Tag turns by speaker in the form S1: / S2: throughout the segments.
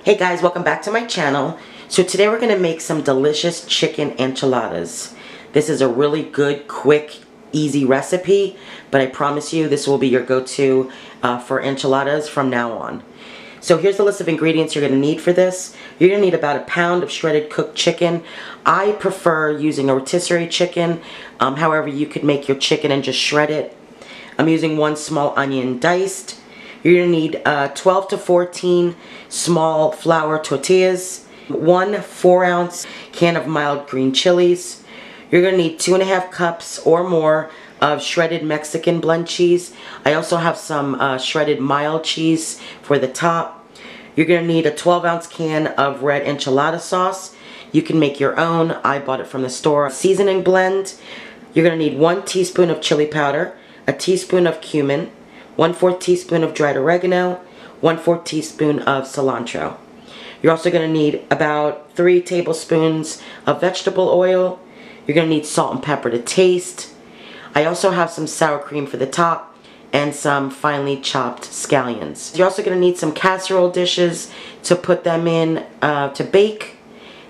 S1: Hey guys, welcome back to my channel. So today we're going to make some delicious chicken enchiladas. This is a really good, quick, easy recipe, but I promise you this will be your go-to for enchiladas from now on. So here's the list of ingredients you're going to need for this. You're going to need about a pound of shredded cooked chicken. I prefer using a rotisserie chicken. However, you could make your chicken and just shred it. I'm using 1 small onion diced. You're going to need 12 to 14 small flour tortillas, 1 4-ounce can of mild green chilies. You're going to need 2.5 cups or more of shredded Mexican blend cheese. I also have some shredded mild cheese for the top. You're going to need a 12-ounce can of red enchilada sauce. You can make your own. I bought it from the store. Seasoning blend. You're going to need 1 teaspoon of chili powder, a teaspoon of cumin, 1/4 teaspoon of dried oregano, 1/4 teaspoon of cilantro. You're also going to need about 3 tablespoons of vegetable oil. You're going to need salt and pepper to taste. I also have some sour cream for the top and some finely chopped scallions. You're also going to need some casserole dishes to put them in to bake,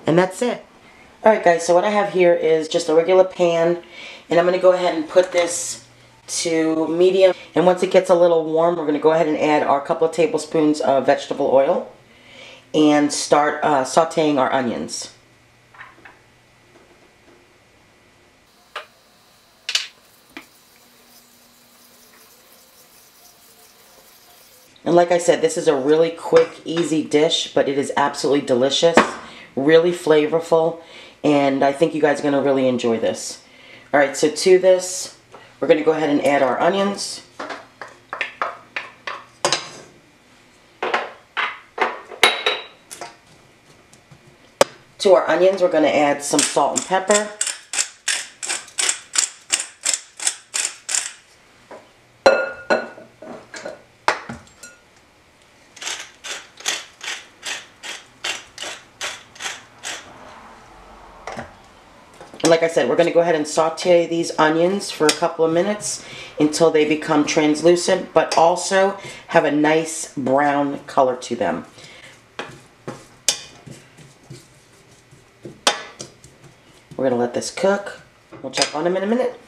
S1: and that's it. Alright guys, so what I have here is just a regular pan, and I'm going to go ahead and put this to medium, and once it gets a little warm, we're going to go ahead and add our couple of tablespoons of vegetable oil and start sauteing our onions. And like I said, this is a really quick, easy dish, but it is absolutely delicious, really flavorful, and I think you guys are going to really enjoy this. Alright, so to this, we're going to go ahead and add our onions. To our onions, we're going to add some salt and pepper. And like I said, we're going to go ahead and saute these onions for a couple of minutes until they become translucent, but also have a nice brown color to them. We're going to let this cook. We'll check on them in a minute.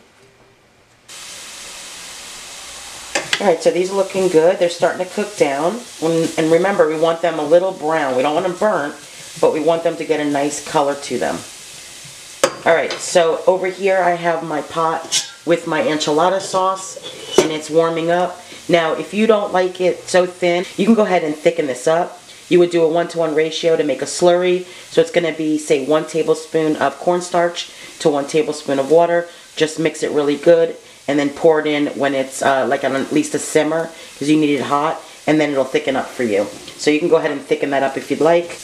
S1: Alright, so these are looking good. They're starting to cook down. And remember, we want them a little brown. We don't want them burnt, but we want them to get a nice color to them. Alright, so over here I have my pot with my enchilada sauce, and it's warming up. Now, if you don't like it so thin, you can go ahead and thicken this up. You would do a 1-to-1 ratio to make a slurry. So it's going to be, say, 1 tablespoon of cornstarch to 1 tablespoon of water. Just mix it really good, and then pour it in when it's like on at least a simmer, because you need it hot, and then it'll thicken up for you. So you can go ahead and thicken that up if you'd like.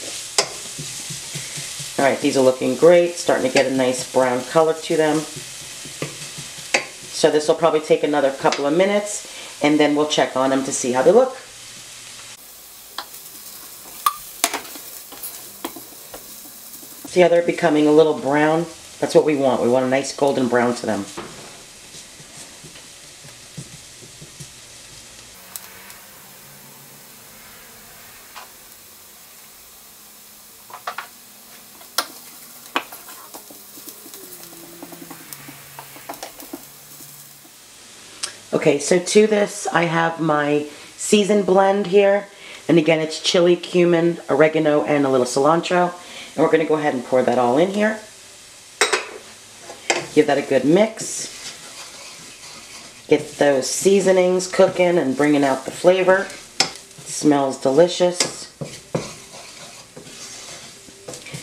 S1: Alright, these are looking great, starting to get a nice brown color to them. So this will probably take another couple of minutes, and then we'll check on them to see how they look. See how they're becoming a little brown? That's what we want. We want a nice golden brown to them. Okay, so to this I have my seasoned blend here, and again it's chili, cumin, oregano, and a little cilantro, and we're going to go ahead and pour that all in here. Give that a good mix. Get those seasonings cooking and bringing out the flavor. It smells delicious.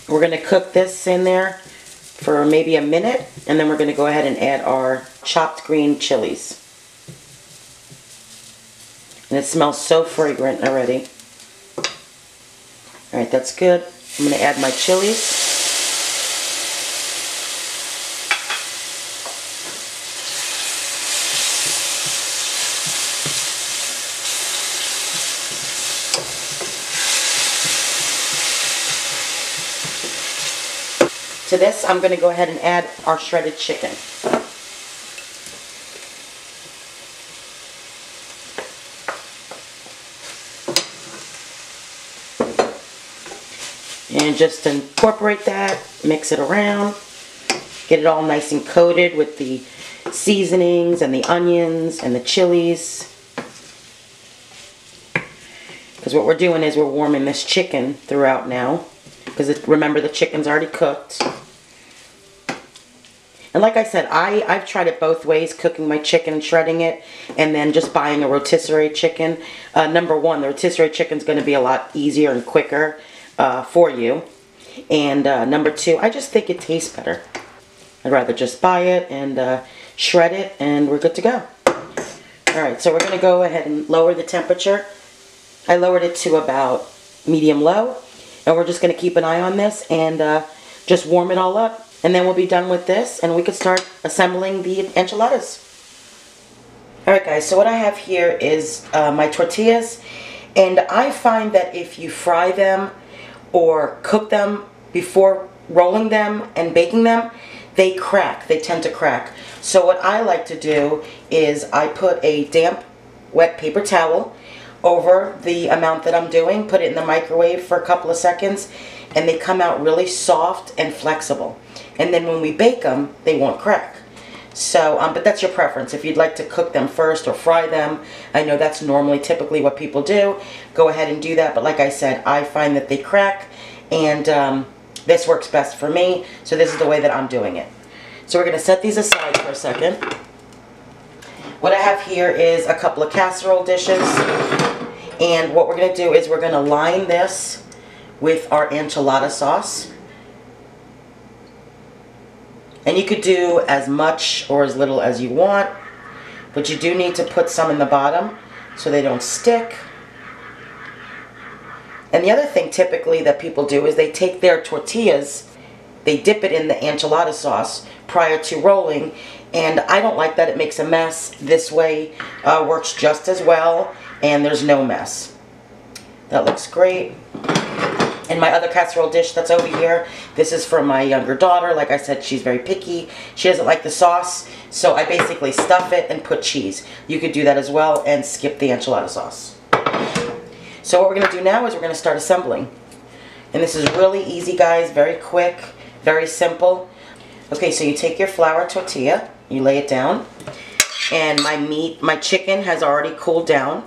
S1: We're going to cook this in there for maybe a minute, and then we're going to go ahead and add our chopped green chilies. And it smells so fragrant already. Alright, that's good. I'm going to add my chilies. To this, I'm going to go ahead and add our shredded chicken. And just incorporate that, mix it around, get it all nice and coated with the seasonings and the onions and the chilies. Because what we're doing is we're warming this chicken throughout now. Because remember, the chicken's already cooked. And like I said, I've tried it both ways, cooking my chicken and shredding it, and then just buying a rotisserie chicken. Number one, the rotisserie chicken's going to be a lot easier and quicker for you. And number two, I just think it tastes better. I'd rather just buy it and shred it, and we're good to go. Alright, so we're going to go ahead and lower the temperature. I lowered it to about medium-low, and we're just going to keep an eye on this and just warm it all up. And then we'll be done with this, and we can start assembling the enchiladas. Alright guys, so what I have here is my tortillas, and I find that if you fry them or cook them before rolling them and baking them, they crack. They tend to crack. So what I like to do is I put a damp, wet paper towel over the amount that I'm doing, put it in the microwave for a couple of seconds, and they come out really soft and flexible. And then when we bake them, they won't crack. So, but that's your preference. If you'd like to cook them first or fry them, I know that's normally typically what people do. Go ahead and do that. But like I said, I find that they crack, and this works best for me. So this is the way that I'm doing it. So we're going to set these aside for a second. What I have here is a couple of casserole dishes. And what we're going to do is we're going to line this with our enchilada sauce. And you could do as much or as little as you want, but you do need to put some in the bottom so they don't stick. And the other thing typically that people do is they take their tortillas, they dip it in the enchilada sauce prior to rolling, and I don't like that. It makes a mess. This way works just as well, and there's no mess. That looks great. And my other casserole dish that's over here, this is for my younger daughter. Like I said, she's very picky. She doesn't like the sauce, so I basically stuff it and put cheese. You could do that as well and skip the enchilada sauce. So what we're going to do now is we're going to start assembling. And this is really easy, guys, very quick, very simple. Okay, so you take your flour tortilla, you lay it down, and my chicken has already cooled down.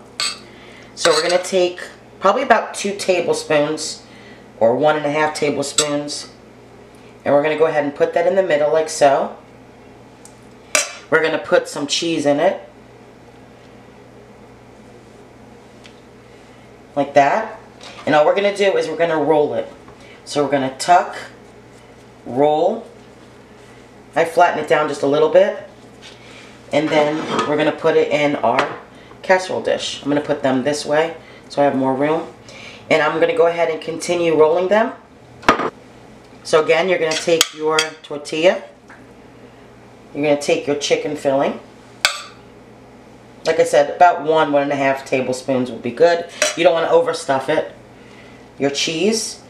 S1: So we're going to take probably about 2 tablespoons or 1.5 tablespoons, and we're going to go ahead and put that in the middle like so. We're going to put some cheese in it like that, and all we're going to do is we're going to roll it. So we're going to tuck, roll. I flatten it down just a little bit, and then we're going to put it in our casserole dish. I'm going to put them this way so I have more room. And I'm going to go ahead and continue rolling them. So again, you're going to take your tortilla. You're going to take your chicken filling. Like I said, about 1.5 tablespoons will be good. You don't want to overstuff it. Your cheese.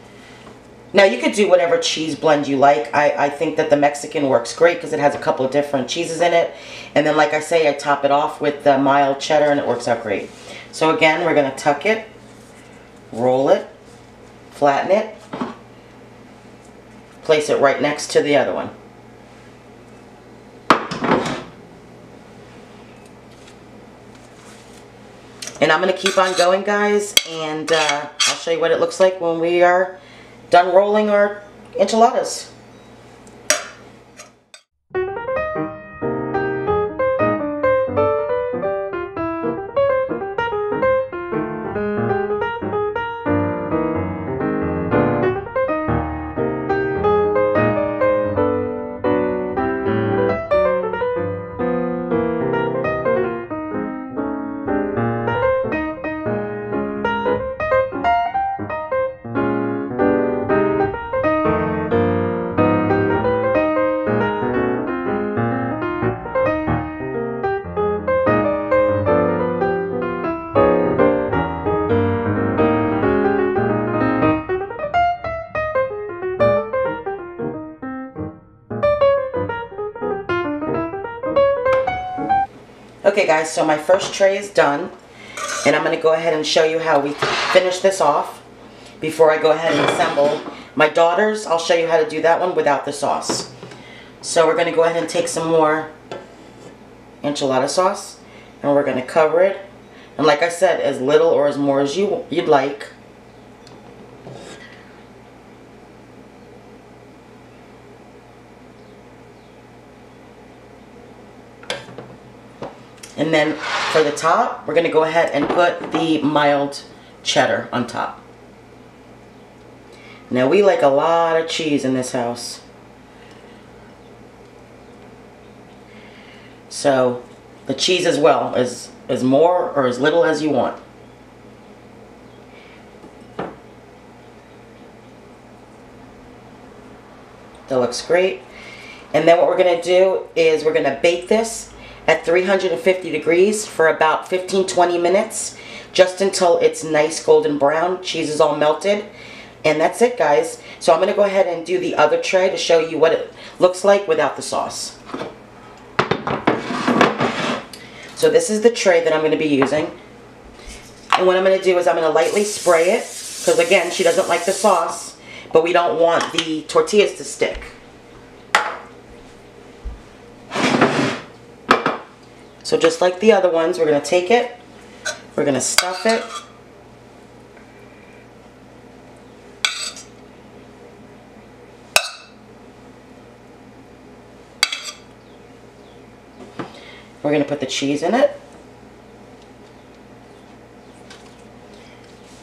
S1: Now you could do whatever cheese blend you like. I think that the Mexican works great because it has a couple of different cheeses in it. And then like I say, I top it off with the mild cheddar and it works out great. So again, we're going to tuck it. Roll it, flatten it, place it right next to the other one. And I'm going to keep on going, guys, and I'll show you what it looks like when we are done rolling our enchiladas. Okay guys, so my first tray is done, and I'm going to go ahead and show you how we finish this off before I go ahead and assemble My daughter's, I'll show you how to do that one without the sauce. So we're going to go ahead and take some more enchilada sauce, and we're going to cover it. And like I said, as little or as more as you'd like. And then for the top, we're going to go ahead and put the mild cheddar on top. Now we like a lot of cheese in this house. So the cheese as well, as more or as little as you want. That looks great. And then what we're going to do is we're going to bake this at 350 degrees for about 15-20 minutes, just until it's nice golden brown, cheese is all melted, and that's it, guys. So I'm going to go ahead and do the other tray to show you what it looks like without the sauce. So this is the tray that I'm going to be using, and what I'm going to do is I'm going to lightly spray it, because again, she doesn't like the sauce, but we don't want the tortillas to stick. So just like the other ones, we're going to take it, we're going to stuff it, we're going to put the cheese in it,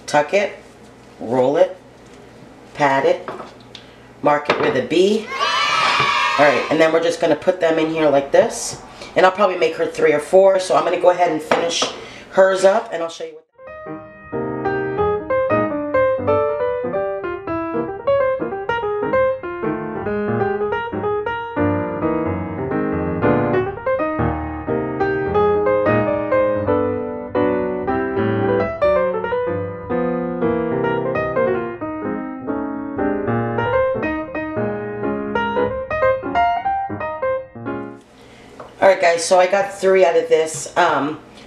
S1: tuck it, roll it, pat it, mark it with a B. Alright, and then we're just going to put them in here like this. And I'll probably make her 3 or 4, so I'm going to go ahead and finish hers up, and I'll show you what. Alright guys, so I got 3 out of this.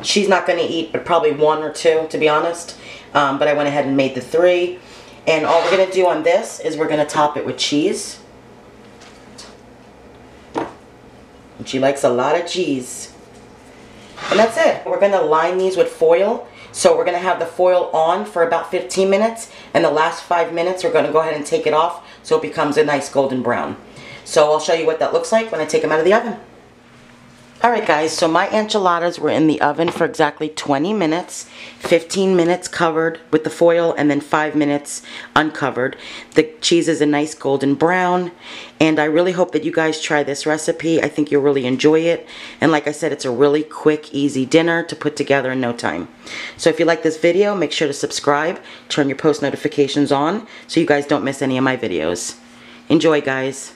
S1: She's not going to eat but probably 1 or 2, to be honest. But I went ahead and made the 3. And all we're going to do on this is we're going to top it with cheese. And she likes a lot of cheese. And that's it. We're going to line these with foil. So we're going to have the foil on for about 15 minutes. And the last 5 minutes we're going to go ahead and take it off so it becomes a nice golden brown. So I'll show you what that looks like when I take them out of the oven. Alright guys, so my enchiladas were in the oven for exactly 20 minutes, 15 minutes covered with the foil, and then 5 minutes uncovered. The cheese is a nice golden brown, and I really hope that you guys try this recipe. I think you'll really enjoy it, and like I said, it's a really quick, easy dinner to put together in no time. So if you like this video, make sure to subscribe, turn your post notifications on, so you guys don't miss any of my videos. Enjoy, guys.